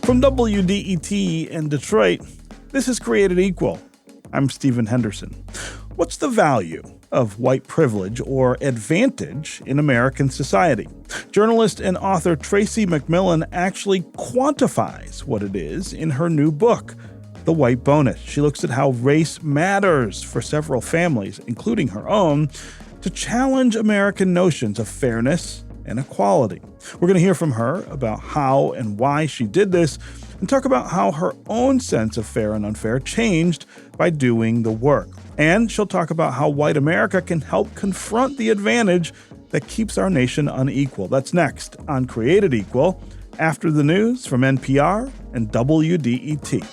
From WDET in Detroit, this is Created Equal. I'm Stephen Henderson. What's the value of white privilege or advantage in American society? Journalist and author Tracie McMillan actually quantifies what it is in her new book, The White Bonus. She looks at how race matters for several families, including her own, to challenge American notions of fairness and equality. We're going to hear from her about how and why she did this, and talk about how her own sense of fair and unfair changed by doing the work. And she'll talk about how white America can help confront the advantage that keeps our nation unequal. That's next on Created Equal, after the news from NPR and WDET.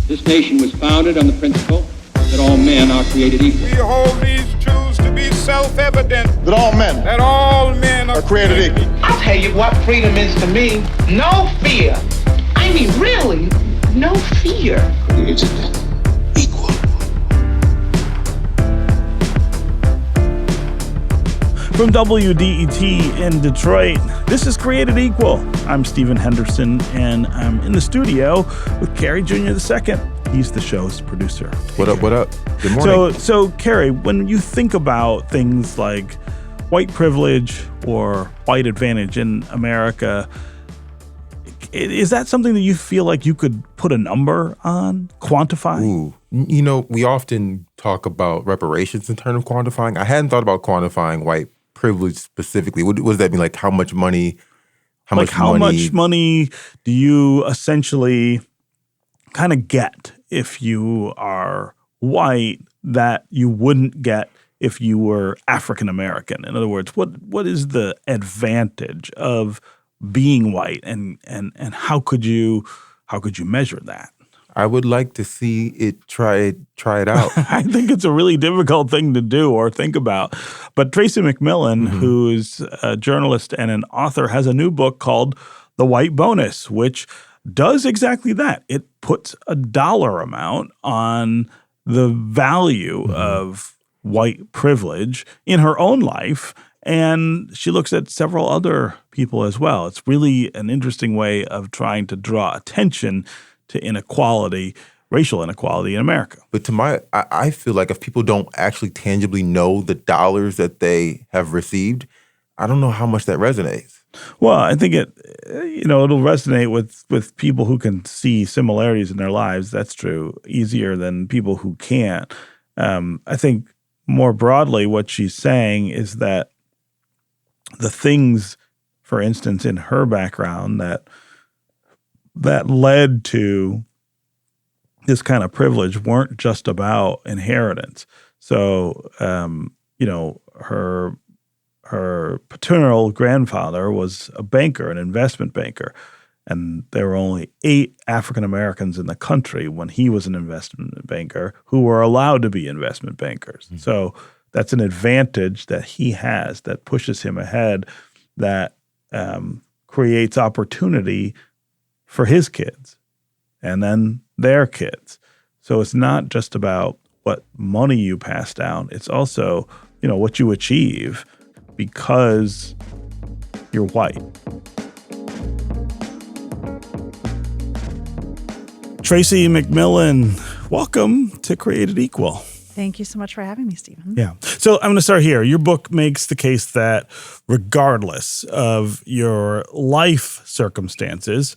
This nation was founded on the principle that all men are created equal. We hold these truths to be self-evident. That all men are created equal. I'll tell you what freedom is to me. No fear. I mean, really, no fear. Created equal. From WDET in Detroit, this is Created Equal. I'm Stephen Henderson, and I'm in the studio with Carrie Jr. II. He's the show's producer. What up? Good morning. So Carrie, when you think about things like white privilege or white advantage in America, is that something that you feel like you could put a number on, quantify? Ooh, we often talk about reparations in terms of quantifying. I hadn't thought about quantifying white privilege specifically. What does that mean? Like how much money? How much money do you essentially kind of get if you are white that you wouldn't get if you were African American? In other words, what is the advantage of being white, and how could you measure that? I would like to see it try it out. I think it's a really difficult thing to do or think about. But Tracie McMillan, who's a journalist and an author, has a new book called The White Bonus, which does exactly that. It puts a dollar amount on the value of white privilege in her own life, and she looks at several other people as well. It's really an interesting way of trying to draw attention to inequality, racial inequality in America. But I feel like if people don't actually tangibly know the dollars that they have received, I don't know how much that resonates. Well, I think it'll resonate with people who can see similarities in their lives. That's true, easier than people who can't. I think more broadly, what she's saying is that the things, for instance, in her background that led to this kind of privilege weren't just about inheritance. So, her paternal grandfather was a banker, an investment banker, and there were only 8 African Americans in the country when he was an investment banker who were allowed to be investment bankers. Mm-hmm. So that's an advantage that he has that pushes him ahead, that creates opportunity for his kids and then their kids. So it's not just about what money you pass down. It's also, what you achieve because you're white. Tracie McMillan, welcome to Created Equal. Thank you so much for having me, Stephen. Yeah. So I'm going to start here. Your book makes the case that regardless of your life circumstances,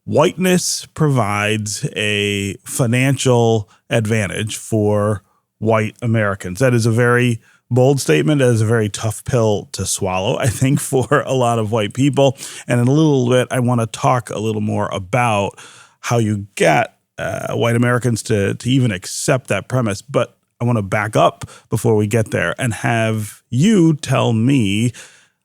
whiteness provides a financial advantage for white Americans. That is a very bold statement. That is a very tough pill to swallow, I think, for a lot of white people. And in a little bit, I want to talk a little more about how you get white Americans to even accept that premise. But I want to back up before we get there and have you tell me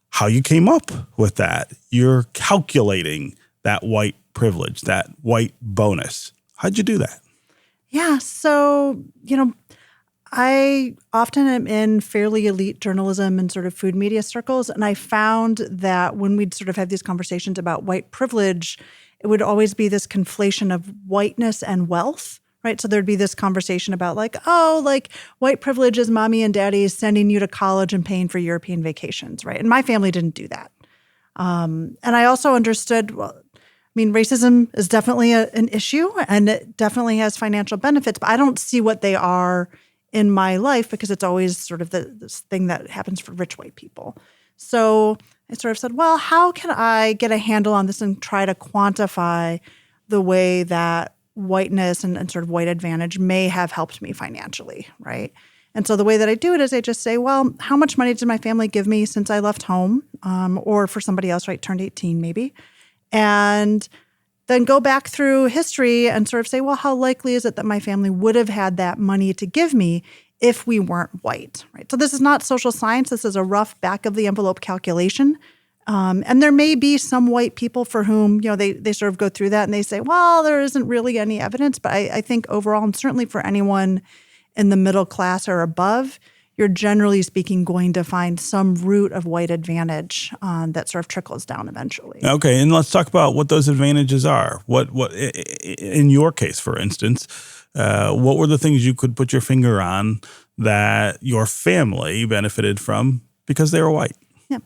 how you came up with that. You're calculating that white privilege, that white bonus. How'd you do that? Yeah. So, I often am in fairly elite journalism and sort of food media circles. And I found that when we'd sort of have these conversations about white privilege, it would always be this conflation of whiteness and wealth, right? So there'd be this conversation about like, oh, like white privilege is mommy and daddy sending you to college and paying for European vacations, right? And my family didn't do that. And I also understood, well, I mean, racism is definitely an issue and it definitely has financial benefits, but I don't see what they are in my life because it's always sort of this thing that happens for rich white people. So I sort of said, well, how can I get a handle on this and try to quantify the way that whiteness and sort of white advantage may have helped me financially, right? And so the way that I do it is I just say, well, how much money did my family give me since I left home? Or for somebody else, right, turned 18 maybe. And then go back through history and sort of say, well, how likely is it that my family would have had that money to give me if we weren't white, right? So this is not social science. This is a rough back of the envelope calculation. And there may be some white people for whom, they sort of go through that and they say, well, there isn't really any evidence. But I think overall, and certainly for anyone in the middle class or above, you're generally speaking going to find some root of white advantage that sort of trickles down eventually. Okay, and let's talk about what those advantages are. What in your case, for instance, what were the things you could put your finger on that your family benefited from because they were white? Yeah.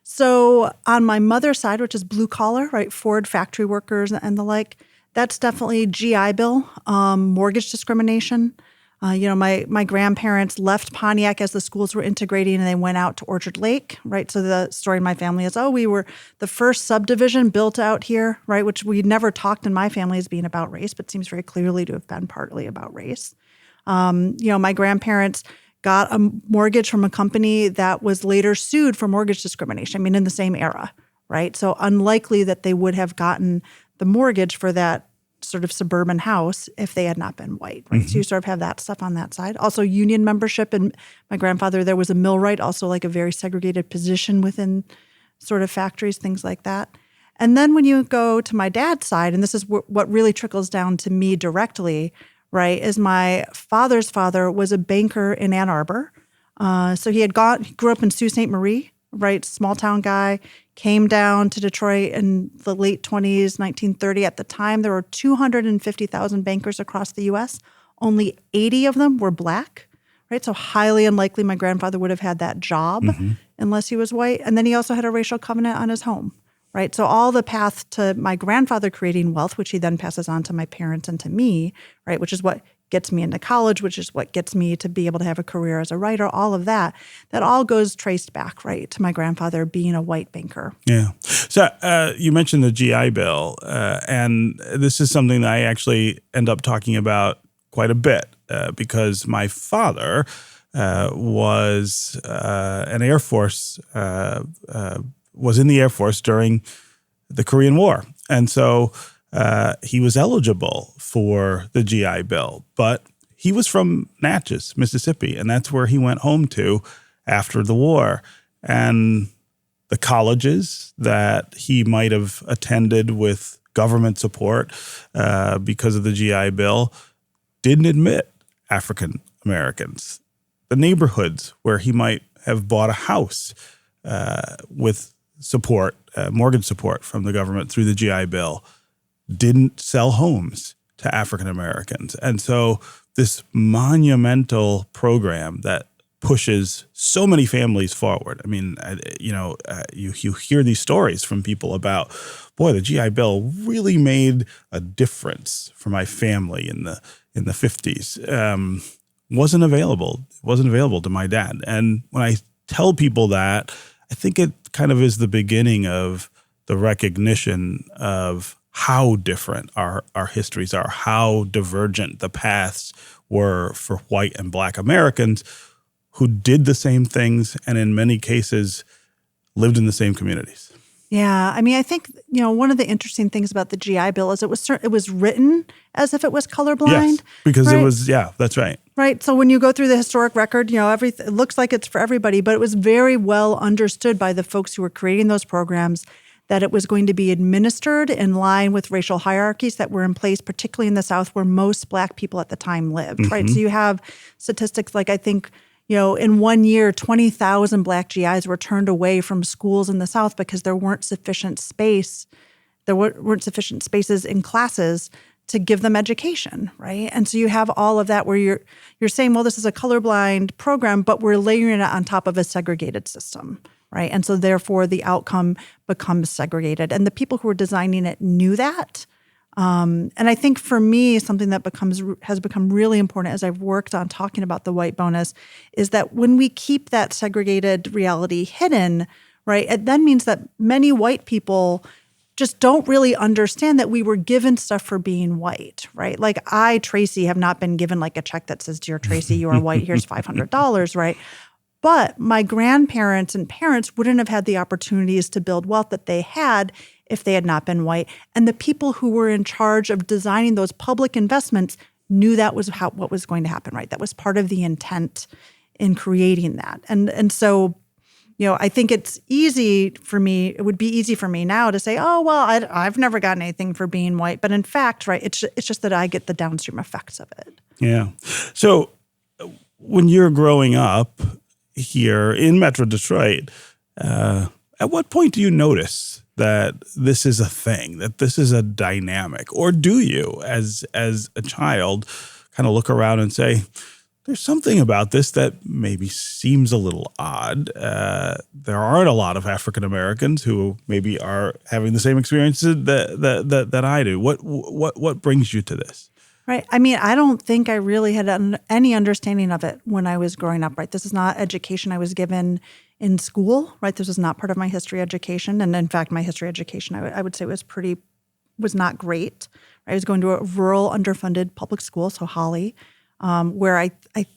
So on my mother's side, which is blue collar, right, Ford factory workers and the like, that's definitely GI Bill, mortgage discrimination. My grandparents left Pontiac as the schools were integrating and they went out to Orchard Lake, right? So the story in my family is, we were the first subdivision built out here, right? Which we never talked in my family as being about race, but seems very clearly to have been partly about race. My grandparents got a mortgage from a company that was later sued for mortgage discrimination. I mean, in the same era, right? So unlikely that they would have gotten the mortgage for that sort of suburban house if they had not been white, right? So you sort of have that stuff on that side. Also union membership. And my grandfather, there was a millwright, also like a very segregated position within sort of factories, things like that. And then when you go to my dad's side, and this is what really trickles down to me directly, right, is my father's father was a banker in Ann Arbor. So he grew up in Sault Ste. Marie, right, small town guy, came down to Detroit in the late 20s, 1930. At the time, there were 250,000 bankers across the U.S. Only 80 of them were black, right? So highly unlikely my grandfather would have had that job unless he was white. And then he also had a racial covenant on his home, right? So all the path to my grandfather creating wealth, which he then passes on to my parents and to me, right, which is what gets me into college, which is what gets me to be able to have a career as a writer, all of that all goes traced back, right, to my grandfather being a white banker. Yeah. So you mentioned the GI Bill, and this is something that I actually end up talking about quite a bit because my father was an Air Force, was in the Air Force during the Korean War. And so he was eligible for the GI Bill, but he was from Natchez, Mississippi, and that's where he went home to after the war. And the colleges that he might have attended with government support because of the GI Bill didn't admit African Americans. The neighborhoods where he might have bought a house with support, mortgage support from the government through the GI Bill, didn't sell homes to African Americans. And so this monumental program that pushes so many families forward. I mean, you hear these stories from people about, boy, the GI Bill really made a difference for my family in the 50s. Wasn't available to my dad. And when I tell people that, I think it kind of is the beginning of the recognition of how different our histories are, how divergent the paths were for white and black Americans who did the same things and in many cases lived in the same communities. Yeah, I mean, I think, one of the interesting things about the GI Bill is it was written as if it was colorblind. Yes, because right? it was, that's right. Right. So when you go through the historic record, everything, it looks like it's for everybody, but it was very well understood by the folks who were creating those programs that it was going to be administered in line with racial hierarchies that were in place, particularly in the South where most black people at the time lived, right? So you have statistics like, I think, in 1 year, 20,000 black GIs were turned away from schools in the South because there weren't sufficient space There weren't sufficient spaces in classes to give them education, right? And so you have all of that where you're saying, well, this is a colorblind program, but we're layering it on top of a segregated system, right? And so therefore the outcome becomes segregated. And the people who were designing it knew that. And I think for me, something that has become really important as I've worked on talking about the white bonus is that when we keep that segregated reality hidden, right, it then means that many white people just don't really understand that we were given stuff for being white, right? Like I, Tracie, have not been given like a check that says, "Dear Tracie, you are white, here's $500, right? But my grandparents and parents wouldn't have had the opportunities to build wealth that they had if they had not been white. And the people who were in charge of designing those public investments knew that was what was going to happen, right? That was part of the intent in creating that. And so, I think it's easy for me, it would be easy for me now to say, oh, well, I've never gotten anything for being white. But in fact, right, it's just that I get the downstream effects of it. Yeah. So when you're growing up here in Metro Detroit, at what point do you notice that this is a thing, that this is a dynamic? Or do you, as a child, kind of look around and say, there's something about this that maybe seems a little odd. There aren't a lot of African Americans who maybe are having the same experiences that I do. What brings you to this? Right. I mean, I don't think I really had any understanding of it when I was growing up, right? This is not education I was given in school, right? This was not part of my history education. And in fact, my history education, I would say was not great. I was going to a rural, underfunded public school, so Holly, where I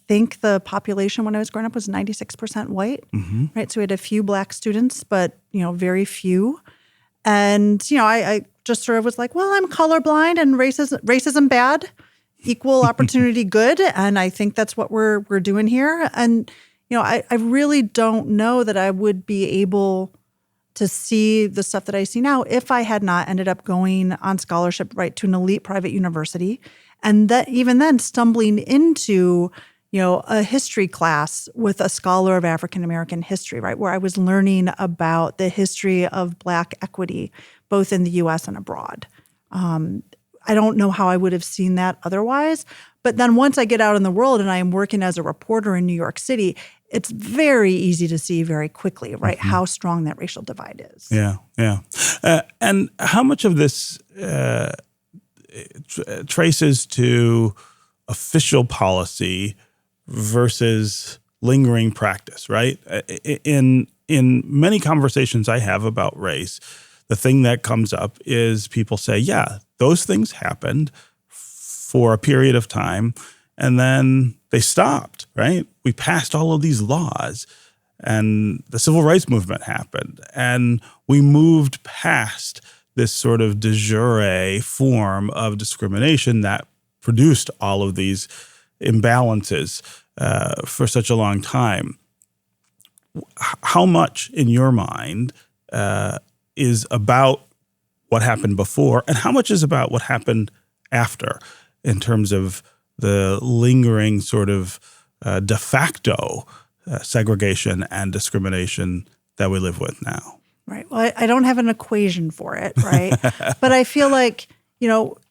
think the population when I was growing up was 96% white, right? So we had a few black students, but, very few. And, I just sort of was like, well, I'm colorblind and racism bad, equal opportunity good. And I think that's what we're doing here. And, I really don't know that I would be able to see the stuff that I see now if I had not ended up going on scholarship, right, to an elite private university. And that even then stumbling into, a history class with a scholar of African American history, right, where I was learning about the history of Black equity, both in the U.S. and abroad. I don't know how I would have seen that otherwise. But then once I get out in the world and I am working as a reporter in New York City, it's very easy to see very quickly, right, how strong that racial divide is. Yeah. And how much of this traces to official policy versus lingering practice, right? In many conversations I have about race, the thing that comes up is people say, yeah, those things happened for a period of time and then they stopped, right? We passed all of these laws and the civil rights movement happened and we moved past this sort of de jure form of discrimination that produced all of these imbalances for such a long time. How much in your mind is about what happened before and how much is about what happened after in terms of the lingering sort of de facto segregation and discrimination that we live with now? Right. Well, I don't have an equation for it, right? But I feel like,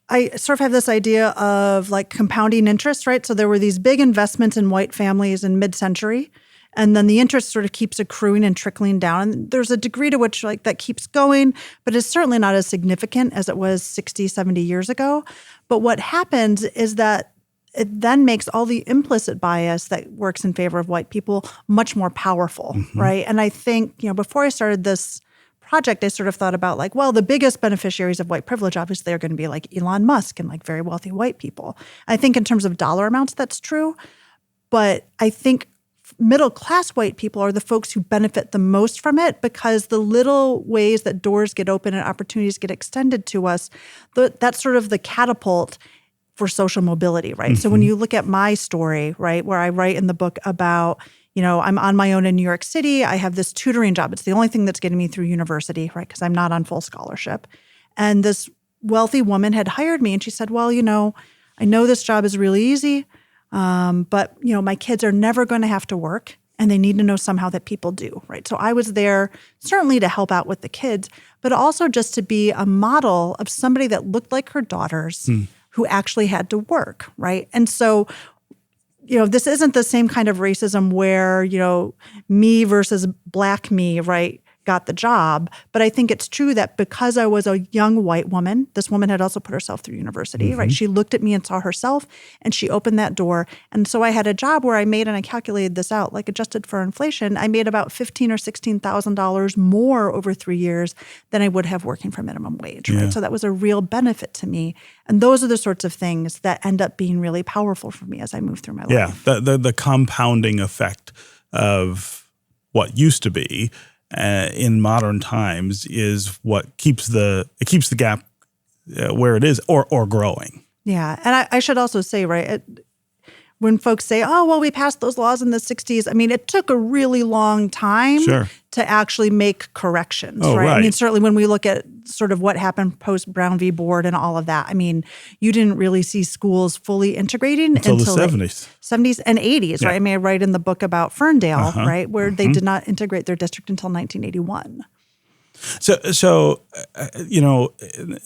I sort of have this idea of like compounding interest, right? So there were these big investments in white families in mid-century, and then the interest sort of keeps accruing and trickling down. And there's a degree to which like that keeps going, but it's certainly not as significant as it was 60, 70 years ago. But what happens is that it then makes all the implicit bias that works in favor of white people much more powerful, right? And I think, before I started this project, I sort of thought about like, well, the biggest beneficiaries of white privilege, obviously, are going to be like Elon Musk and like very wealthy white people. I think in terms of dollar amounts, that's true. But I think middle-class white people are the folks who benefit the most from it because the little ways that doors get open and opportunities get extended to us, that's sort of the catapult for social mobility, right? So when you look at my story, right, where I write in the book about, I'm on my own in New York City. I have this tutoring job. It's the only thing that's getting me through university, right, because I'm not on full scholarship. And this wealthy woman had hired me, and she said, well, I know this job is really easy, but, my kids are never going to have to work, and they need to know somehow that people do, right? So I was there certainly to help out with the kids, but also just to be a model of somebody that looked like her daughters who actually had to work, right? And so, this isn't the same kind of racism where, me versus black me, right, got the job. But I think it's true that because I was a young white woman, this woman had also put herself through university, right? She looked at me and saw herself, and she opened that door. And so I had a job where I made, and I calculated this out, like adjusted for inflation, I made about $15,000 or $16,000 more over 3 years than I would have working for minimum wage, right? So that was a real benefit to me. And those are the sorts of things that end up being really powerful for me as I move through my life. Yeah, the compounding effect of what used to be in modern times is what keeps the gap where it is or growing. Yeah, and I should also say, right, when folks say, "Oh, well, we passed those laws in the '60s," I mean, it took a really long time to actually make corrections, right? I mean, certainly when we look at sort of what happened post Brown v. Board and all of that, I mean, you didn't really see schools fully integrating until the 70s. 70s and 80s, right? I mean, I write in the book about Ferndale, right, where they did not integrate their district until 1981. So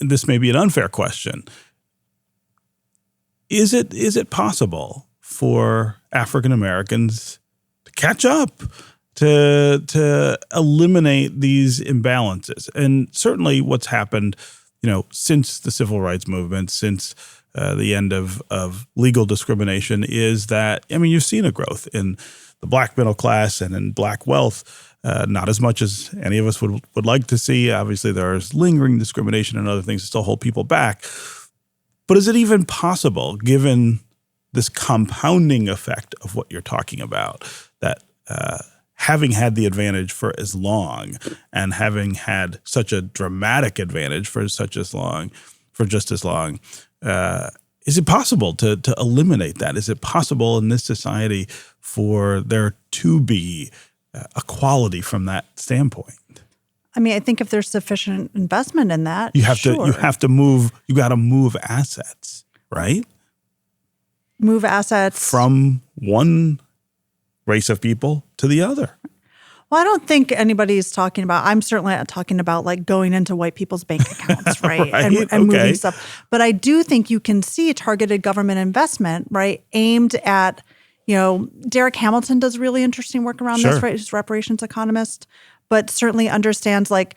this may be an unfair question. Is it possible for African Americans to catch up, to eliminate these imbalances? And certainly what's happened, since the civil rights movement, since the end of legal discrimination is that, you've seen a growth in the black middle class and in black wealth, not as much as any of us would like to see. Obviously, there's lingering discrimination and other things that still hold people back. But is it even possible, given this compounding effect of what you're talking about, that having had the advantage for as long and having had such a dramatic advantage for just as long, is it possible to eliminate that? Is it possible in this society for there to be equality from that standpoint? I mean, I think if there's sufficient investment in that, you got to move assets, right? Move assets from one race of people to the other. Well, I don't think anybody's talking about, I'm certainly not talking about like going into white people's bank accounts, right? And moving stuff. But I do think you can see targeted government investment, right, aimed at, Derek Hamilton does really interesting work around this, right? He's a reparations economist, but certainly understands like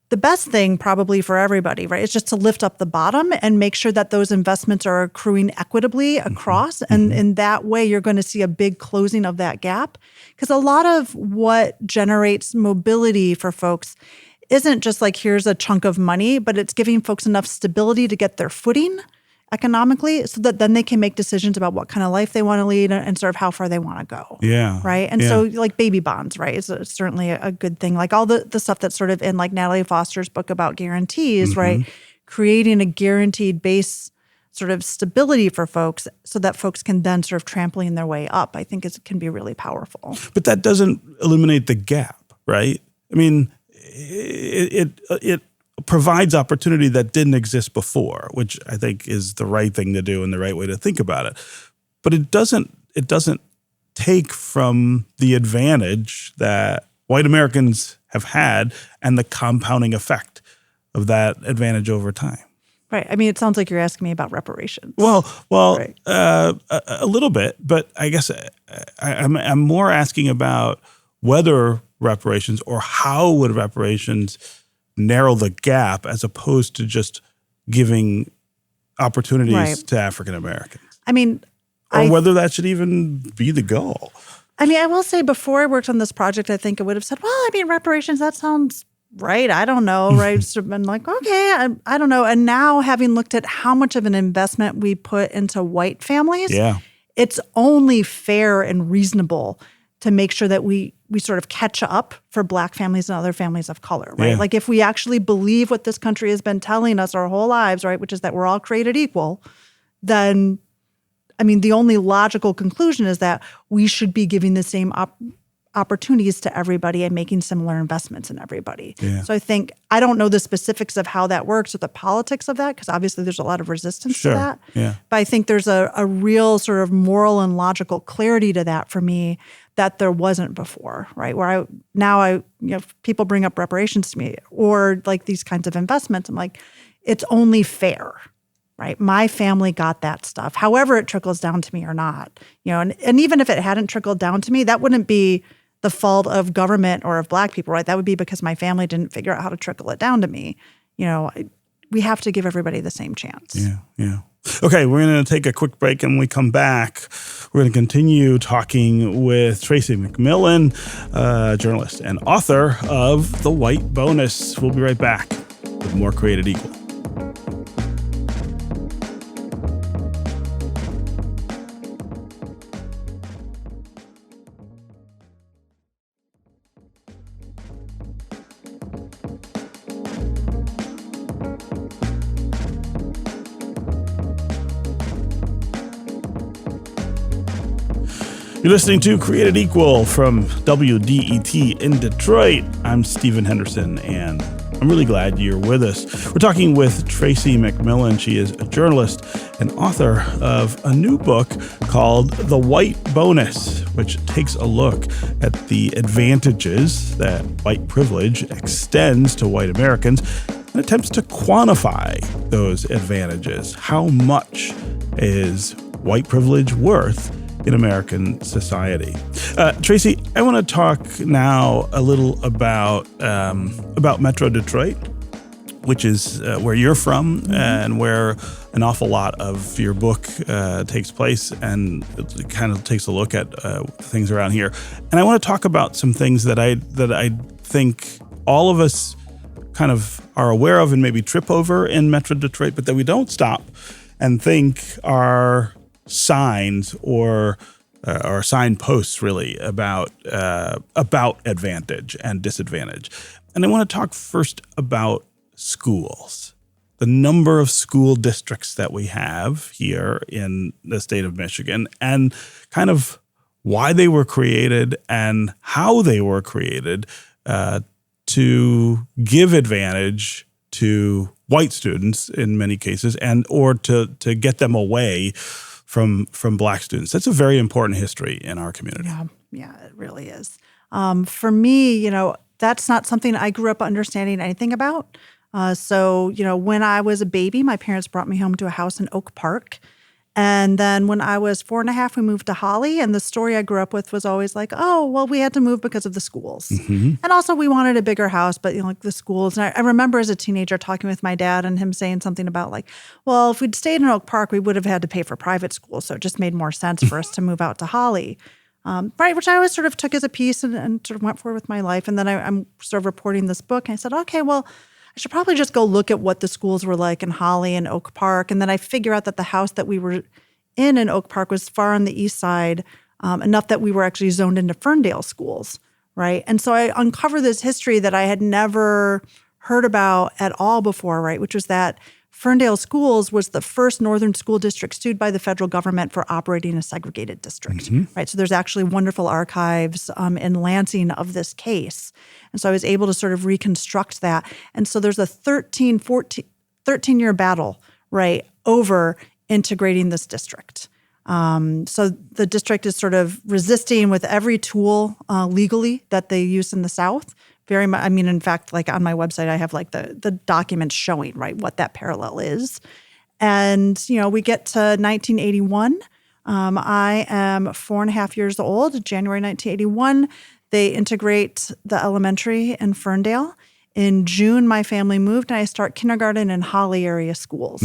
the best thing probably for everybody, right, is just to lift up the bottom and make sure that those investments are accruing equitably across. And in that way, you're going to see a big closing of that gap. Because a lot of what generates mobility for folks isn't just like, here's a chunk of money, but it's giving folks enough stability to get their footing economically so that then they can make decisions about what kind of life they want to lead and sort of how far they want to go. Yeah. Right. And so like baby bonds, right, is certainly a good thing. Like all the stuff that's sort of in like Natalie Foster's book about guarantees, right, creating a guaranteed base sort of stability for folks so that folks can then sort of trampoline their way up, I think can be really powerful. But that doesn't eliminate the gap, right? I mean, it provides opportunity that didn't exist before, which I think is the right thing to do and the right way to think about it. But it doesn't take from the advantage that white Americans have had and the compounding effect of that advantage over time. Right. I mean, it sounds like you're asking me about reparations. Well, right. A little bit, but I guess I'm more asking about whether reparations or how would reparations narrow the gap as opposed to just giving opportunities to African Americans. I mean, or whether that should even be the goal. I mean, I will say before I worked on this project, I think I would have said, well, I mean, reparations, that sounds right. I don't know, right? So I've been like, okay, I don't know. And now having looked at how much of an investment we put into white families, it's only fair and reasonable to make sure that we sort of catch up for Black families and other families of color, right? Like if we actually believe what this country has been telling us our whole lives, right, which is that we're all created equal, then, I mean, the only logical conclusion is that we should be giving the same opportunities to everybody and making similar investments in everybody. So I think, I don't know the specifics of how that works or the politics of that, because obviously there's a lot of resistance to that. But I think there's a real sort of moral and logical clarity to that for me that there wasn't before, right? Where now people bring up reparations to me or like these kinds of investments. I'm like, it's only fair, right? My family got that stuff, however it trickles down to me or not, and even if it hadn't trickled down to me, that wouldn't be the fault of government or of Black people, right? That would be because my family didn't figure out how to trickle it down to me. We have to give everybody the same chance. Yeah. Okay, we're going to take a quick break, and when we come back, we're going to continue talking with Tracie McMillan, journalist and author of The White Bonus. We'll be right back with more Created Equal. You're listening to Created Equal from WDET in Detroit. I'm Stephen Henderson, and I'm really glad you're with us. We're talking with Tracie McMillan. She is a journalist and author of a new book called The White Bonus, which takes a look at the advantages that white privilege extends to white Americans and attempts to quantify those advantages. How much is white privilege worth in American society? Tracie, I want to talk now a little about Metro Detroit, which is where you're from and where an awful lot of your book takes place, and it kind of takes a look at things around here. And I want to talk about some things that I think all of us kind of are aware of and maybe trip over in Metro Detroit, but that we don't stop and think are signs or signposts really about advantage and disadvantage. And I want to talk first about schools, the number of school districts that we have here in the state of Michigan, and kind of why they were created and how they were created to give advantage to white students in many cases, and or to get them away from Black students. That's a very important history in our community. Yeah, it really is. For me, that's not something I grew up understanding anything about. So, when I was a baby, my parents brought me home to a house in Oak Park. And then when I was 4.5, we moved to Holly. And the story I grew up with was always like, oh, well, we had to move because of the schools. Mm-hmm. And also we wanted a bigger house, but like the schools. And I remember as a teenager talking with my dad and him saying something about like, well, if we'd stayed in Oak Park, we would have had to pay for private school. So it just made more sense for us to move out to Holly. Right, which I always sort of took as a piece and sort of went forward with my life. And then I'm sort of reporting this book. And I said, okay, well, I should probably just go look at what the schools were like in Holly and Oak Park. And then I figure out that the house that we were in Oak Park was far on the east side, enough that we were actually zoned into Ferndale schools, right? And so I uncovered this history that I had never heard about at all before, right? Which was that Ferndale Schools was the first northern school district sued by the federal government for operating a segregated district, right? So there's actually wonderful archives in Lansing of this case. And so I was able to sort of reconstruct that. And so there's a 13-year battle, right, over integrating this district. So the district is sort of resisting with every tool legally that they use in the South. Very much. I mean, in fact, like on my website, I have like the documents showing, right, what that parallel is. And, we get to 1981. I am 4.5 years old, January 1981. They integrate the elementary in Ferndale. In June, my family moved, and I start kindergarten in Holly area schools.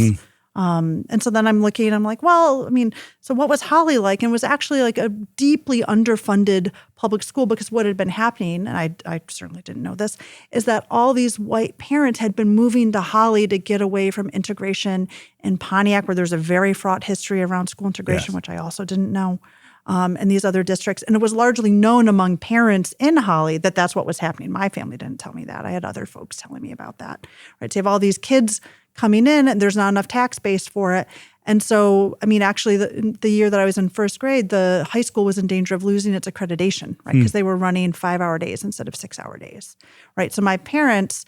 And so then I'm looking, I'm like, well, I mean, so what was Holly like? And it was actually like a deeply underfunded public school, because what had been happening, and I certainly didn't know this, is that all these white parents had been moving to Holly to get away from integration in Pontiac, where there's a very fraught history around school integration, which I also didn't know, and these other districts. And it was largely known among parents in Holly that that's what was happening. My family didn't tell me that. I had other folks telling me about that, right? So you have all these kids coming in, and there's not enough tax base for it. And so, I mean, actually, the year that I was in first grade, the high school was in danger of losing its accreditation, right? Because they were running 5-hour days instead of 6-hour days, right? So my parents,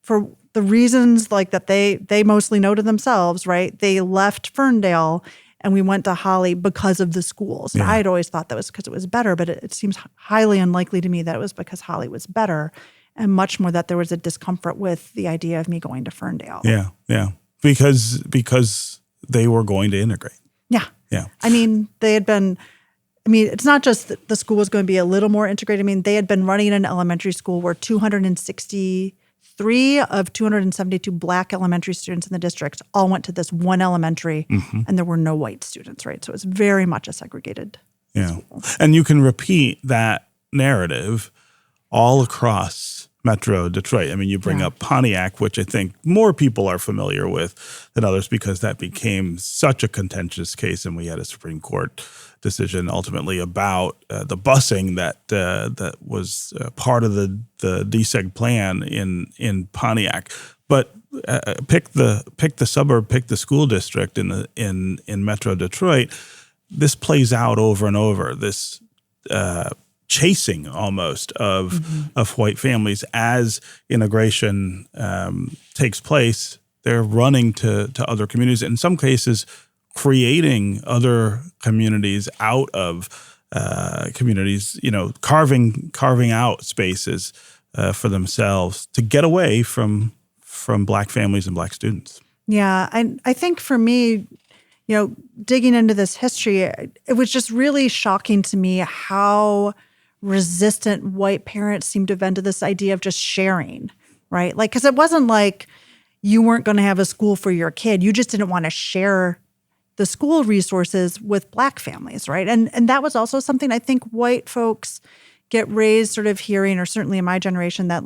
for the reasons like that they mostly know to themselves, right? They left Ferndale and we went to Holly because of the schools. And I had always thought that was because it was better, but it seems highly unlikely to me that it was because Holly was better, and much more that there was a discomfort with the idea of me going to Ferndale. Yeah. Because they were going to integrate. Yeah. I mean, it's not just that the school was going to be a little more integrated. I mean, they had been running an elementary school where 263 of 272 Black elementary students in the district all went to this one elementary, and there were no white students, right? So it was very much a segregated school. And you can repeat that narrative all across Metro Detroit. I mean, you bring up Pontiac, which I think more people are familiar with than others because that became such a contentious case, and we had a Supreme Court decision ultimately about the busing that was part of the DSEG plan in Pontiac. But pick the suburb, pick the school district in Metro Detroit. This plays out over and over. This chasing almost of white families as integration takes place. They're running to other communities. In some cases, creating other communities out of communities. Carving out spaces for themselves to get away from Black families and Black students. Yeah, I think for me, digging into this history, it was just really shocking to me how resistant white parents seem to have been to this idea of just sharing, right? Like, because it wasn't like you weren't going to have a school for your kid. You just didn't want to share the school resources with Black families, right? And that was also something I think white folks get raised sort of hearing, or certainly in my generation, that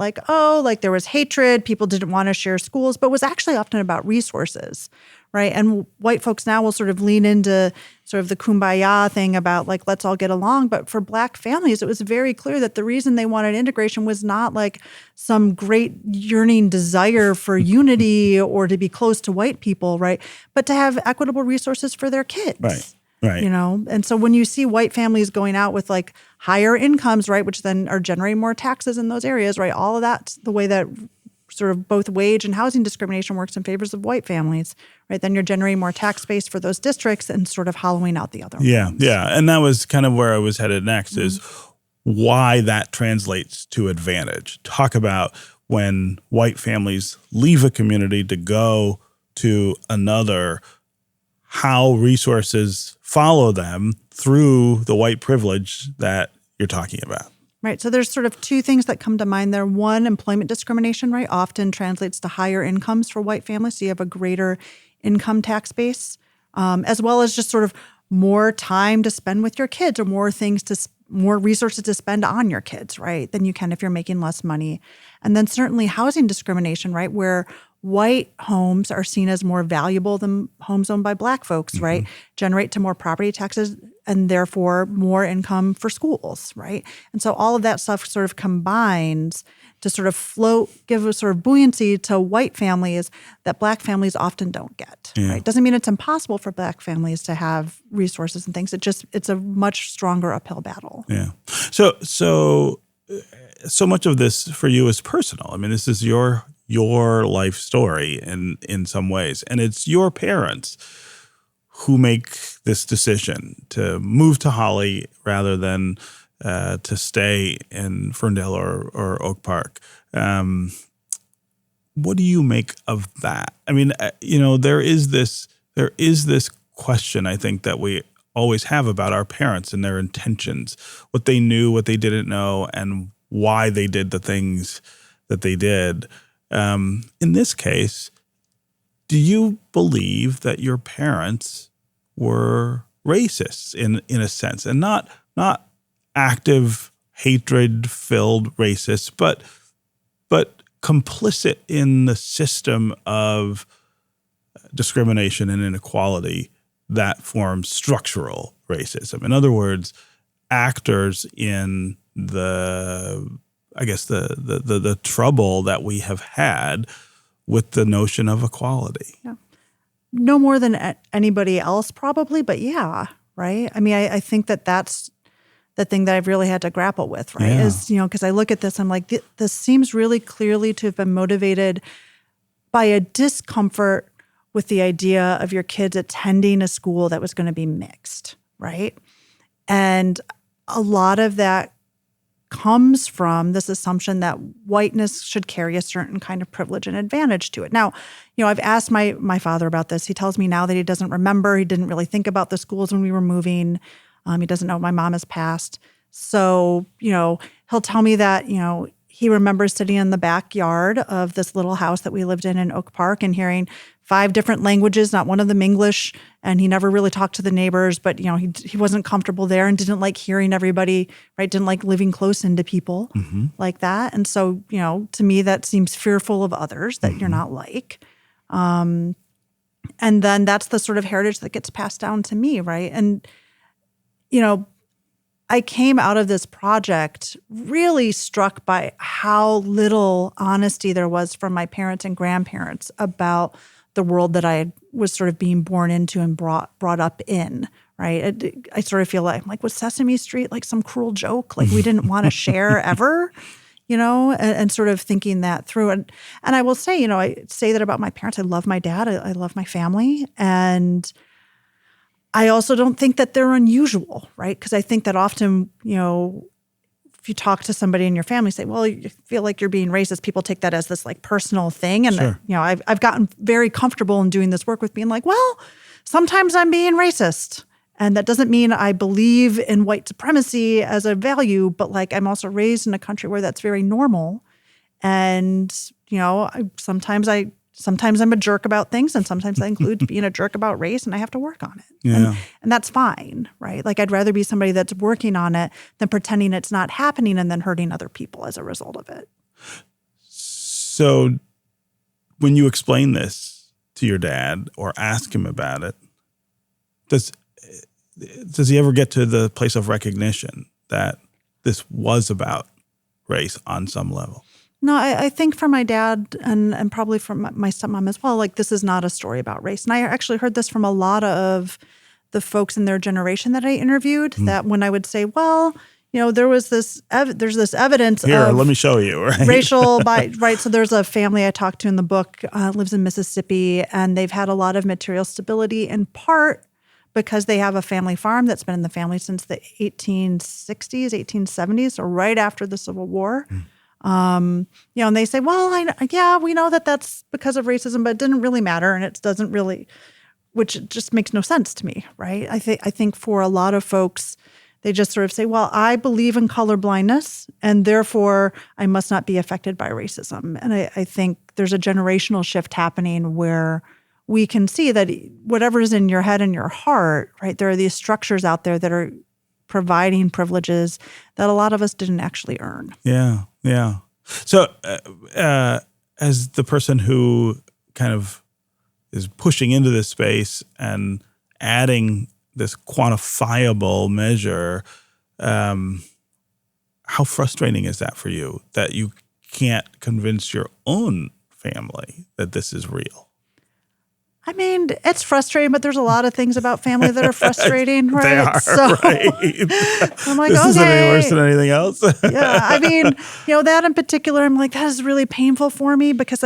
there was hatred, people didn't want to share schools, but it was actually often about resources, right? And white folks now will sort of lean into sort of the kumbaya thing about let's all get along. But for Black families, it was very clear that the reason they wanted integration was not like some great yearning desire for unity or to be close to white people, right? But to have equitable resources for their kids. Right. And so when you see white families going out with higher incomes, right, which then are generating more taxes in those areas, right, all of that's the way that sort of both wage and housing discrimination works in favors of white families, right? Then you're generating more tax base for those districts and sort of hollowing out the other ones. Yeah. And that was kind of where I was headed next is why that translates to advantage. Talk about when white families leave a community to go to another, how resources follow them through the white privilege that you're talking about. Right. So there's sort of two things that come to mind there. One, employment discrimination, right, often translates to higher incomes for white families. So you have a greater income tax base, as well as just sort of more time to spend with your kids or more resources to spend on your kids, right, than you can if you're making less money. And then certainly housing discrimination, right, where white homes are seen as more valuable than homes owned by Black folks, right? Generate to more property taxes and therefore more income for schools, right? And so all of that stuff sort of combines to sort of give a sort of buoyancy to white families that Black families often don't get, right? Doesn't mean it's impossible for Black families to have resources and things. It's a much stronger uphill battle. Yeah. So much of this for you is personal. I mean, this is your life story in some ways. And it's your parents who make this decision to move to Holly rather than to stay in Ferndale or Oak Park. What do you make of that? I mean, there is this question, I think, that we always have about our parents and their intentions, what they knew, what they didn't know, and why they did the things that they did. In this case, do you believe that your parents were racists in a sense, and not active hatred-filled racists, but complicit in the system of discrimination and inequality that forms structural racism? In other words, actors in the trouble that we have had with the notion of equality. Yeah. No more than anybody else probably, but yeah, right? I mean, I think that's the thing that I've really had to grapple with, right? Yeah. Is, because I look at this, I'm like, this seems really clearly to have been motivated by a discomfort with the idea of your kids attending a school that was going to be mixed, right? And a lot of that comes from this assumption that whiteness should carry a certain kind of privilege and advantage to it. Now, I've asked my father about this. He tells me now that he doesn't remember. He didn't really think about the schools when we were moving. He doesn't know my mom has passed. So, he'll tell me that, he remembers sitting in the backyard of this little house that we lived in Oak Park and hearing 5 different languages, not one of them English. And he never really talked to the neighbors, but, he wasn't comfortable there and didn't like hearing everybody, right? Didn't like living close into people like that. And so, to me, that seems fearful of others that you're not like. And then that's the sort of heritage that gets passed down to me, right? And, I came out of this project really struck by how little honesty there was from my parents and grandparents about the world that I was sort of being born into and brought up in, right? I sort of feel like was Sesame Street like some cruel joke? Like we didn't want to share ever, and sort of thinking that through. And I will say, I say that about my parents. I love my dad. I love my family. And I also don't think that they're unusual, right? Because I think that often, if you talk to somebody in your family, say, well, you feel like you're being racist, people take that as this like personal thing. And, Sure. I've gotten very comfortable in doing this work with being like, well, sometimes I'm being racist. And that doesn't mean I believe in white supremacy as a value, but like I'm also raised in a country where that's very normal. And, sometimes I'm a jerk about things, and sometimes that includes being a jerk about race, and I have to work on it. Yeah. And that's fine, right? Like I'd rather be somebody that's working on it than pretending it's not happening and then hurting other people as a result of it. So when you explain this to your dad or ask him about it, does he ever get to the place of recognition that this was about race on some level? No, I think for my dad and probably from my stepmom as well, like this is not a story about race. And I actually heard this from a lot of the folks in their generation that I interviewed, that when I would say, well, there's this evidence Here, of let me show you, right? racial right. So there's a family I talked to in the book, lives in Mississippi, and they've had a lot of material stability in part because they have a family farm that's been in the family since the 1860s, 1870s, so right after the Civil War. And they say, well, we know that that's because of racism, but it didn't really matter. And it doesn't really, which just makes no sense to me, right? I think for a lot of folks, they just sort of say, well, I believe in colorblindness and therefore I must not be affected by racism. And I think there's a generational shift happening where we can see that whatever's in your head and your heart, right? There are these structures out there that are providing privileges that a lot of us didn't actually earn. Yeah, yeah. So as the person who kind of is pushing into this space and adding this quantifiable measure, how frustrating is that for you, that you can't convince your own family that this is real? I mean, it's frustrating, but there's a lot of things about family that are frustrating, right? They are, so, right? I'm like, this isn't any okay. worse than anything else. Yeah, I mean, that in particular, I'm like, that is really painful for me because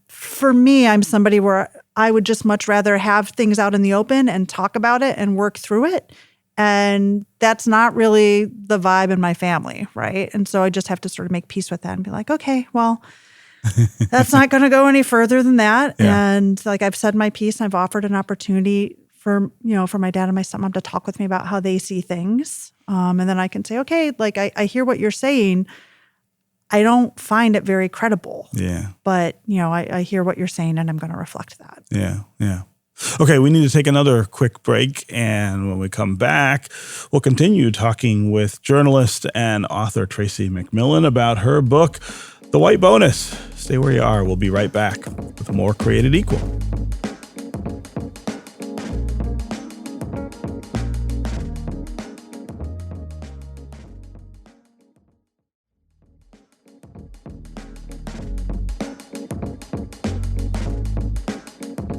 for me, I'm somebody where I would just much rather have things out in the open and talk about it and work through it. And that's not really the vibe in my family, right? And so I just have to sort of make peace with that and be like, okay, well, that's not going to go any further than that. Yeah. And like I've said my piece, I've offered an opportunity for my dad and my stepmom to talk with me about how they see things. And then I can say, okay, like I hear what you're saying. I don't find it very credible. Yeah. But, I hear what you're saying and I'm going to reflect that. Yeah, yeah. Okay, we need to take another quick break. And when we come back, we'll continue talking with journalist and author Tracie McMillan about her book, The White Bonus. Stay where you are. We'll be right back with more Created Equal.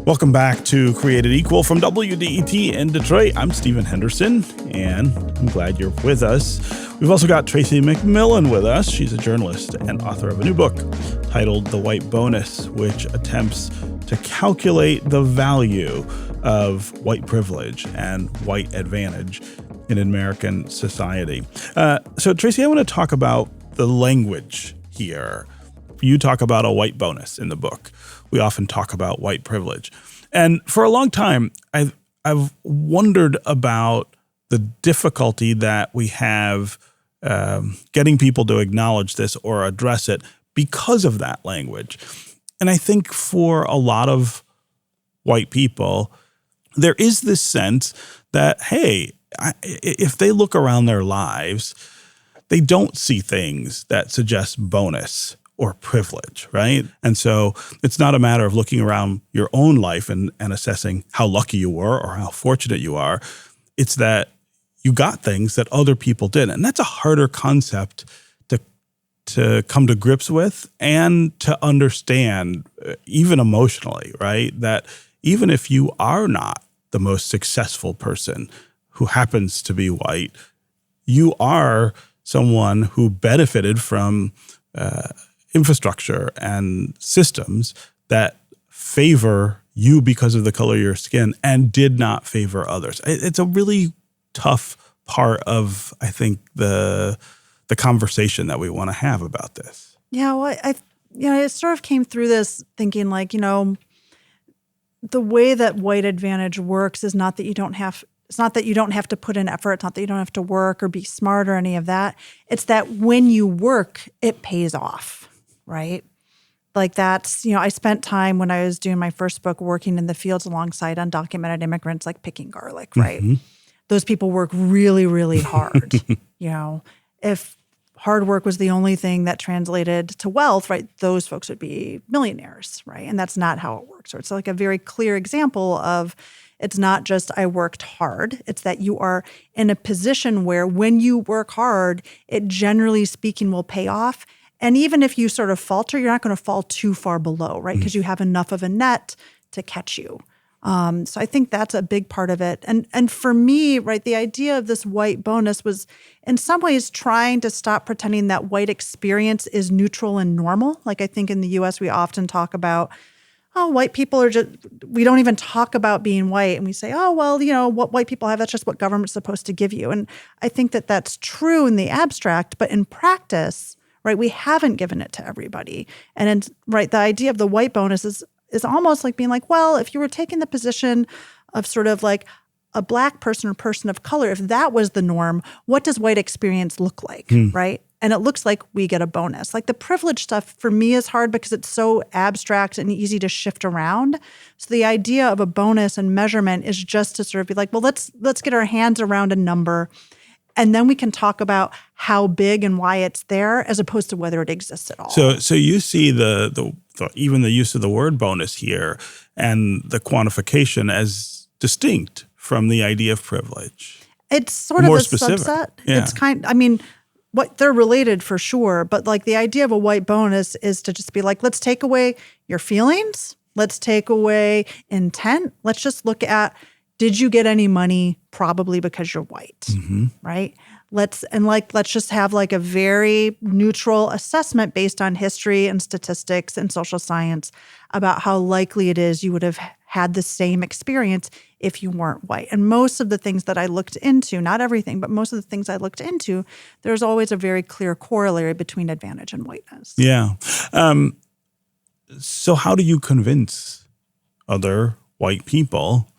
Welcome back to Created Equal from WDET in Detroit. I'm Stephen Henderson, and I'm glad you're with us. We've also got Tracie McMillan with us. She's a journalist and author of a new book titled The White Bonus, which attempts to calculate the value of white privilege and white advantage in American society. So, Tracie, I want to talk about the language here. You talk about a white bonus in the book. We often talk about white privilege. And for a long time, I've wondered about the difficulty that we have getting people to acknowledge this or address it because of that language. And I think for a lot of white people, there is this sense that, hey, if they look around their lives, they don't see things that suggest bonus or privilege, right? And so it's not a matter of looking around your own life and assessing how lucky you were or how fortunate you are. It's that you got things that other people did. And that's a harder concept to come to grips with and to understand, even emotionally, right? That even if you are not the most successful person who happens to be white, you are someone who benefited from infrastructure and systems that favor you because of the color of your skin and did not favor others. It's a really tough part of, I think, the conversation that we want to have about this. Yeah, well, I sort of came through this thinking like, the way that white advantage works is not that you don't have. It's not that you don't have to put in effort. It's not that you don't have to work or be smart or any of that. It's that when you work, it pays off, right? Like that's, I spent time when I was doing my first book working in the fields alongside undocumented immigrants, like picking garlic, right? Mm-hmm. Those people work really, really hard. If hard work was the only thing that translated to wealth, right, those folks would be millionaires, right? And that's not how it works. So it's like a very clear example of it's not just I worked hard. It's that you are in a position where when you work hard, it generally speaking will pay off. And even if you sort of falter, you're not going to fall too far below, right? Because you have enough of a net to catch you. So I think that's a big part of it. And for me, right, the idea of this white bonus was in some ways trying to stop pretending that white experience is neutral and normal. Like I think in the U.S. we often talk about, white people are just, we don't even talk about being white. And we say, what white people have, that's just what government's supposed to give you. And I think that that's true in the abstract, but in practice, right, we haven't given it to everybody. And the idea of the white bonus is almost like being like, well, if you were taking the position of sort of like a Black person or person of color, if that was the norm, what does white experience look like, right? And it looks like we get a bonus. Like the privilege stuff for me is hard because it's so abstract and easy to shift around. So the idea of a bonus and measurement is just to sort of be like, well, let's get our hands around a number and then we can talk about how big and why it's there as opposed to whether it exists at all. So you see the even the use of the word bonus here and the quantification as distinct from the idea of privilege. It's sort More of a specific. subset. Yeah. It's what they're related for sure, but like the idea of a white bonus is to just be like, let's take away your feelings, let's take away intent, let's just look at, did you get any money? Probably because you're white, right? Let's just have like a very neutral assessment based on history and statistics and social science about how likely it is you would have had the same experience if you weren't white. And most of the things that I looked into, not everything, but most of the things I looked into, there's always a very clear corollary between advantage and whiteness. Yeah. So how do you convince other white people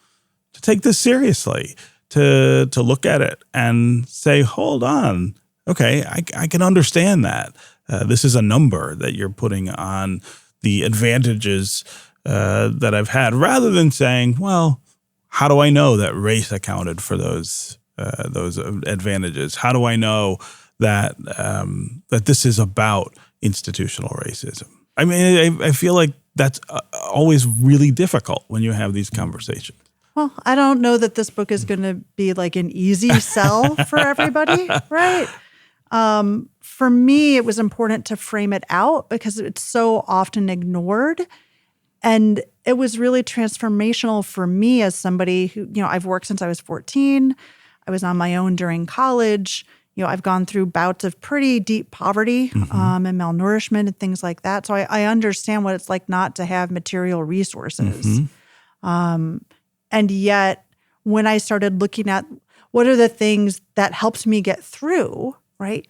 to take this seriously, to look at it and say, hold on, okay, I can understand that. This is a number that you're putting on the advantages that I've had, rather than saying, well, how do I know that race accounted for those advantages? How do I know that that this is about institutional racism? I mean, I feel like that's always really difficult when you have these conversations. Well, I don't know that this book is going to be like an easy sell for everybody, right? For me, it was important to frame it out because it's so often ignored. And it was really transformational for me as somebody who, I've worked since I was 14. I was on my own during college. I've gone through bouts of pretty deep poverty and malnourishment and things like that. So I understand what it's like not to have material resources. And yet, when I started looking at what are the things that helped me get through, right?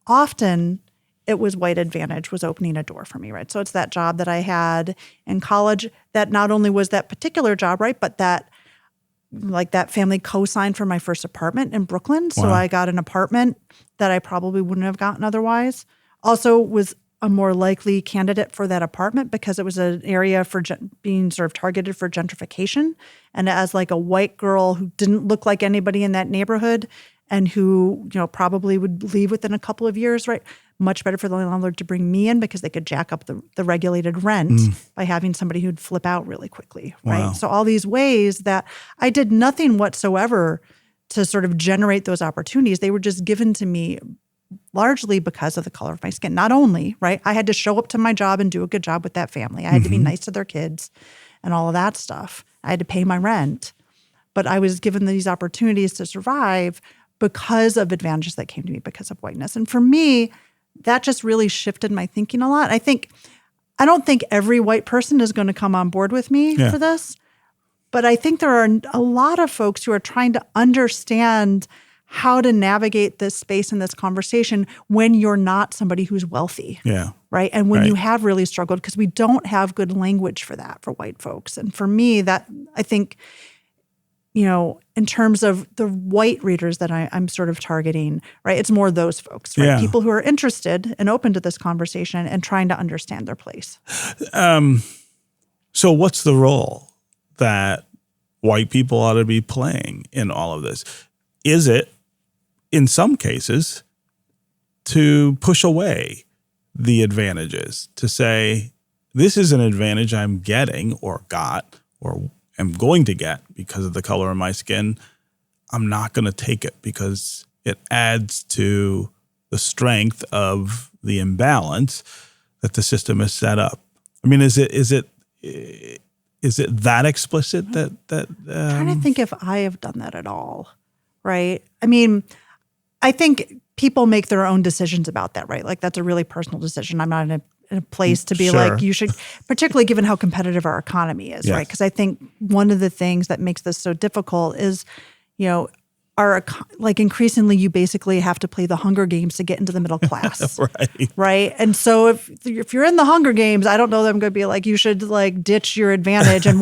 Often it was white advantage was opening a door for me, right? So it's that job that I had in college that not only was that particular job, right, but that family co-signed for my first apartment in Brooklyn. So I got an apartment that I probably wouldn't have gotten otherwise. Also was a more likely candidate for that apartment because it was an area for being sort of targeted for gentrification. And as like a white girl who didn't look like anybody in that neighborhood and who, probably would leave within a couple of years, right? Much better for the landlord to bring me in because they could jack up the regulated rent by having somebody who'd flip out really quickly, right? Wow. So all these ways that I did nothing whatsoever to sort of generate those opportunities. They were just given to me largely because of the color of my skin. Not only, right? I had to show up to my job and do a good job with that family. I had to be nice to their kids and all of that stuff. I had to pay my rent. But I was given these opportunities to survive because of advantages that came to me because of whiteness. And for me, that just really shifted my thinking a lot. I don't think every white person is going to come on board with me for this, but I think there are a lot of folks who are trying to understand how to navigate this space and this conversation when you're not somebody who's wealthy. Yeah. Right. And when you have really struggled, because we don't have good language for that for white folks. And for me, that I think, in terms of the white readers that I'm sort of targeting, right? It's more those folks, right? Yeah. People who are interested and open to this conversation and trying to understand their place. So what's the role that white people ought to be playing in all of this? Is it, in some cases, to push away the advantages, to say, this is an advantage I'm getting or got or am going to get because of the color of my skin. I'm not going to take it because it adds to the strength of the imbalance that the system has set up. I mean, is it that explicit that I'm trying to think if I have done that at all, right? I mean, I think people make their own decisions about that, right? Like that's a really personal decision. I'm not in a place to be like, you should, particularly given how competitive our economy is, right? Because I think one of the things that makes this so difficult is, increasingly you basically have to play the Hunger Games to get into the middle class. Right. And so if you're in the Hunger Games, I don't know that I'm going to be like, you should like ditch your advantage and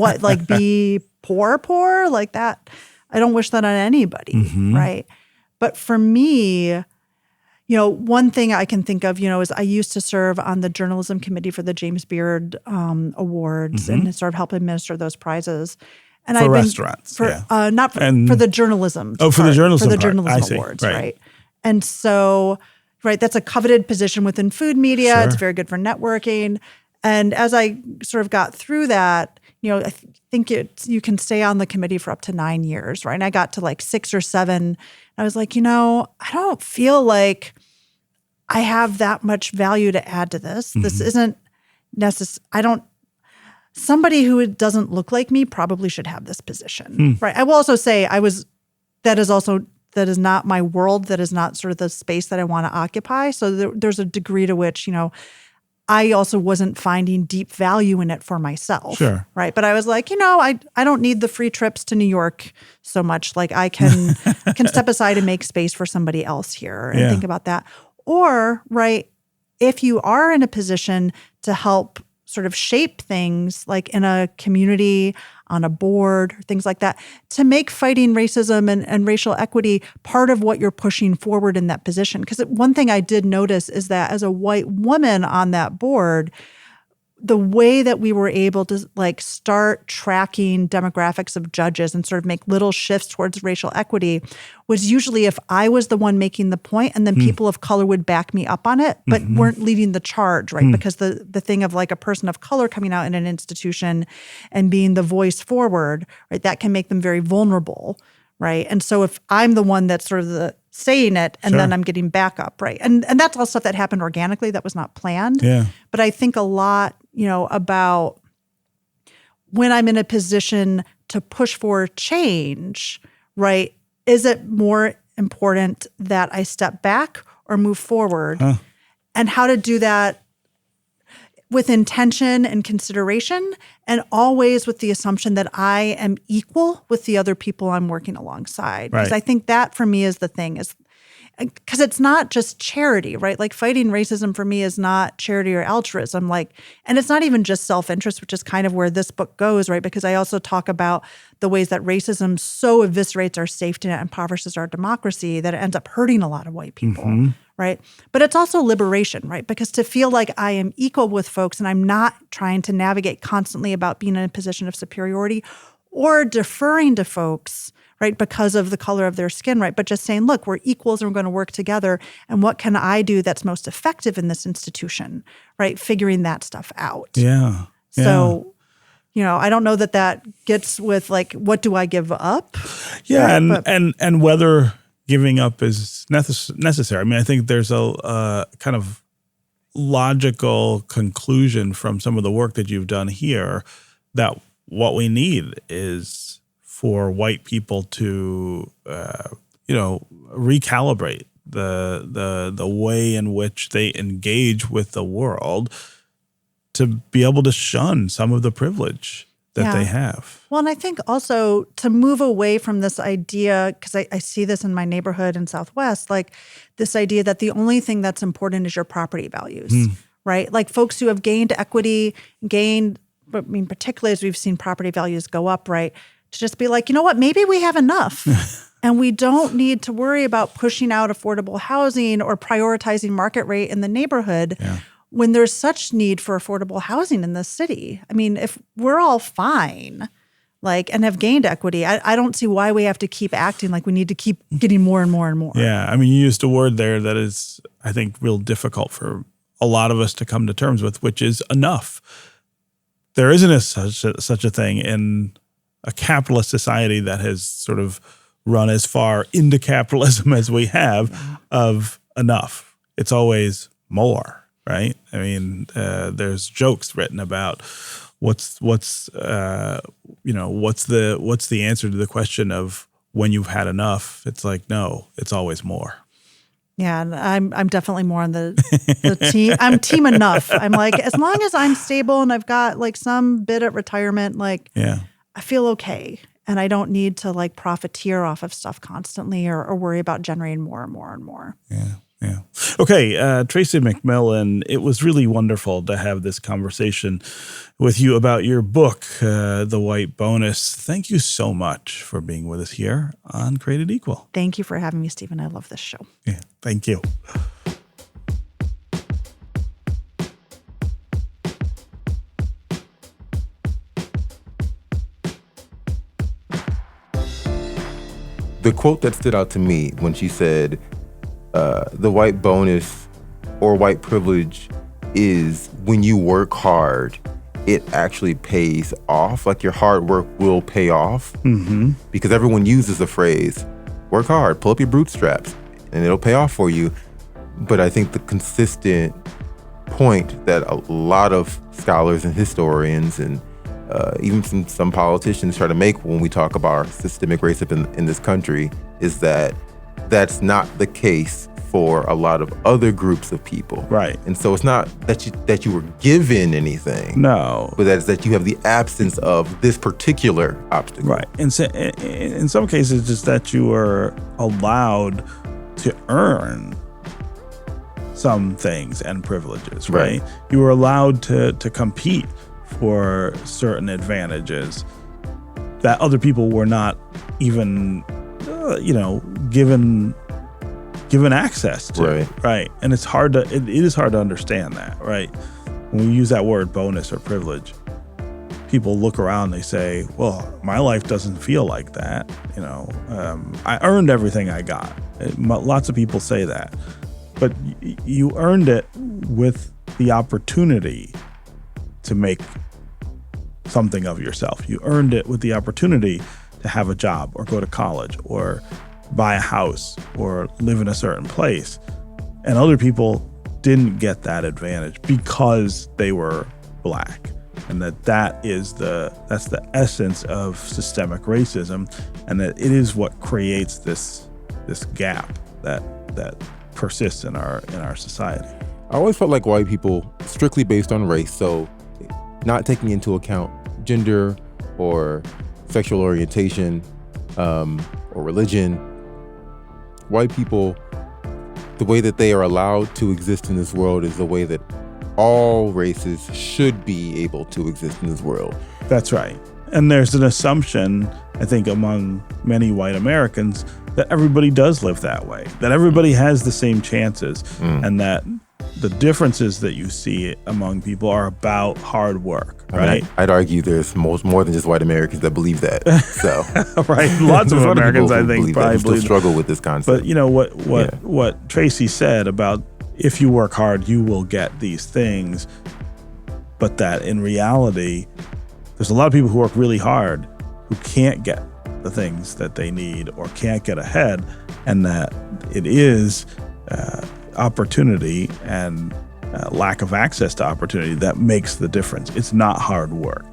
be poor like that. I don't wish that on anybody. Right. But for me, one thing I can think of, is I used to serve on the journalism committee for the James Beard Awards and sort of help administer those prizes. And for restaurants, not for the journalism. Oh, for the journalism. For the journalism awards, right? And so, that's a coveted position within food media. It's very good for networking. And as I sort of got through that, I think you can stay on the committee for up to 9 years, right? And I got to like 6 or 7. I was like, I don't feel like I have that much value to add to this. This isn't necessary. Somebody who doesn't look like me probably should have this position, right? I will also say that is not my world. That is not sort of the space that I want to occupy. So there's a degree to which, I also wasn't finding deep value in it for myself. Right. But I was like, I don't need the free trips to New York so much. Like I can step aside and make space for somebody else here and think about that. Or, right, if you are in a position to help sort of shape things like in a community, on a board, things like that, to make fighting racism and racial equity part of what you're pushing forward in that position. Because one thing I did notice is that as a white woman on that board, the way that we were able to start tracking demographics of judges and sort of make little shifts towards racial equity was usually if I was the one making the point and then people of color would back me up on it, but weren't leading the charge, right? Because the thing of like a person of color coming out in an institution and being the voice forward, right, that can make them very vulnerable, right? And so if I'm the one that's sort of saying it and then I'm getting backup, right? And that's all stuff that happened organically, that was not planned. But I think a lot, about when I'm in a position to push for change, right, is it more important that I step back or move forward? And how to do that with intention and consideration, and always with the assumption that I am equal with the other people I'm working alongside. Because I think that for me is the thing, is because it's not just charity, right? Like fighting racism for me is not charity or altruism. And it's not even just self-interest, which is kind of where this book goes, right? Because I also talk about the ways that racism so eviscerates our safety net and impoverishes our democracy that it ends up hurting a lot of white people, right? But it's also liberation, right? Because to feel like I am equal with folks and I'm not trying to navigate constantly about being in a position of superiority or deferring to folks, right, because of the color of their skin, right? But just saying, look, we're equals and we're going to work together. And what can I do that's most effective in this institution, right? Figuring that stuff out. Yeah. So, I don't know that gets with what do I give up? Yeah, right? and whether giving up is necessary. I mean, I think there's a kind of logical conclusion from some of the work that you've done here that what we need is for white people to, recalibrate the way in which they engage with the world to be able to shun some of the privilege that they have. Well, and I think also to move away from this idea, because I see this in my neighborhood in Southwest, this idea that the only thing that's important is your property values, right? Like folks who have gained equity, particularly as we've seen property values go up, right? To just be like, you know what, maybe we have enough. And we don't need to worry about pushing out affordable housing or prioritizing market rate in the neighborhood when there's such need for affordable housing in this city. I mean, if we're all fine, and have gained equity, I don't see why we have to keep acting like we need to keep getting more and more and more. Yeah, I mean, you used a word there that is, I think, real difficult for a lot of us to come to terms with, which is enough. There isn't such a thing in a capitalist society that has sort of run as far into capitalism as we have of enough. It's always more, right? I mean, there's jokes written about what's the answer to the question of when you've had enough. It's like, no, it's always more. Yeah, and I'm definitely more on the team. I'm team enough. I'm like, as long as I'm stable and I've got some bit at retirement, I feel okay. And I don't need to profiteer off of stuff constantly or worry about generating more and more and more. Yeah. Okay, Tracie McMillan, it was really wonderful to have this conversation with you about your book, The White Bonus. Thank you so much for being with us here on Created Equal. Thank you for having me, Stephen. I love this show. Yeah, thank you. The quote that stood out to me when she said, the white bonus or white privilege is when you work hard, it actually pays off. Your hard work will pay off. Because everyone uses the phrase, work hard, pull up your bootstraps, and it'll pay off for you. But I think the consistent point that a lot of scholars and historians and even some politicians try to make when we talk about systemic racism in this country is that that's not the case for a lot of other groups of people. Right. And so it's not that you were given anything. No. But that's that you have the absence of this particular obstacle. Right. And so, in some cases, it's that you were allowed to earn some things and privileges, right? You were allowed to compete for certain advantages that other people were not even, given access to. Right. And it is hard to understand that, right? When we use that word bonus or privilege, people look around, they say, well, my life doesn't feel like that. I earned everything I got. Lots of people say that. But you earned it with the opportunity to make something of yourself. You earned it with the opportunity to have a job or go to college or buy a house or live in a certain place. And other people didn't get that advantage because they were Black, and that's the essence of systemic racism, and that it is what creates this gap that persists in our society. I always felt like white people, strictly based on race, so not taking into account gender or sexual orientation or religion, white people, the way that they are allowed to exist in this world is the way that all races should be able to exist in this world. That's right. And there's an assumption, I think, among many white Americans that everybody does live that way, that everybody has the same chances, and that the differences that you see among people are about hard work, right? I'd argue there's more than just white Americans that believe that. So, right, lots of Americans, I think, probably still struggle with this concept. But you know what Tracie said about if you work hard, you will get these things, but that in reality, there's a lot of people who work really hard who can't get the things that they need or can't get ahead, and that it is opportunity and lack of access to opportunity that makes the difference. It's not hard work.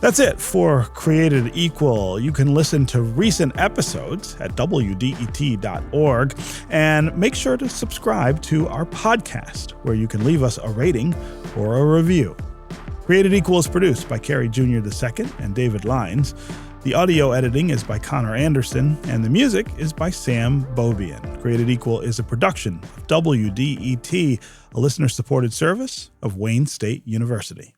That's it for Created Equal. You can listen to recent episodes at wdet.org, and make sure to subscribe to our podcast, where you can leave us a rating or a review. Created Equal is produced by Carrie Jr. II and David Lyons. The audio editing is by Connor Anderson, and the music is by Sam Bobian. Created Equal is a production of WDET, a listener-supported service of Wayne State University.